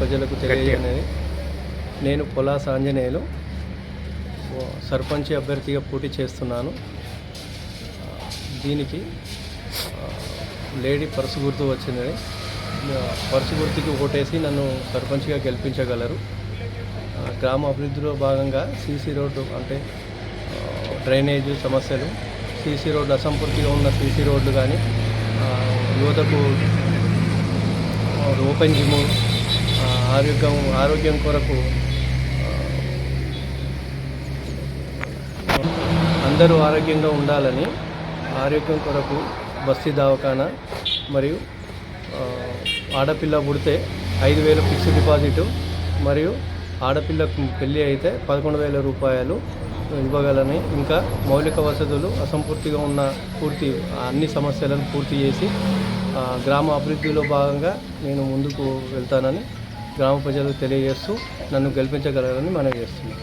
ప్రజలకు తెలియజేయనేది, నేను పొలాస ఆంజనేయులు సర్పంచ్ అభ్యర్థిగా పోటీ చేస్తున్నాను. దీనికి లేడీ పర్సు గుర్తు వచ్చిందని, పర్సు గుర్తుకి ఓటేసి నన్ను సర్పంచ్గా గెలిపించగలరు. గ్రామ అభివృద్ధిలో భాగంగా సీసీ రోడ్డు అంటే డ్రైనేజ్ సమస్యలు, సీసీ రోడ్డు అసంపూర్తిగా ఉన్న సీసీ రోడ్లు కానీ, యువతకు ఓపెన్ జిమ్, ఆరోగ్యం కొరకు అందరూ ఆరోగ్యంగా ఉండాలని ఆరోగ్యం కొరకు బస్తీ దవాఖానా మరియు ఆడపిల్ల పుడితే 5,000 ఫిక్స్డ్ డిపాజిట్ మరియు ఆడపిల్లకు పెళ్ళి అయితే 11,000 రూపాయలు ఇవ్వగలని, ఇంకా మౌలిక వసతులు అసంపూర్తిగా ఉన్న అన్ని సమస్యలను పూర్తి చేసి గ్రామ అభివృద్ధిలో భాగంగా నేను ముందుకు వెళ్తానని గ్రామ ప్రజలకు తెలియజేస్తూ నన్ను గెలిపించగలరని మనవి చేస్తున్నాను.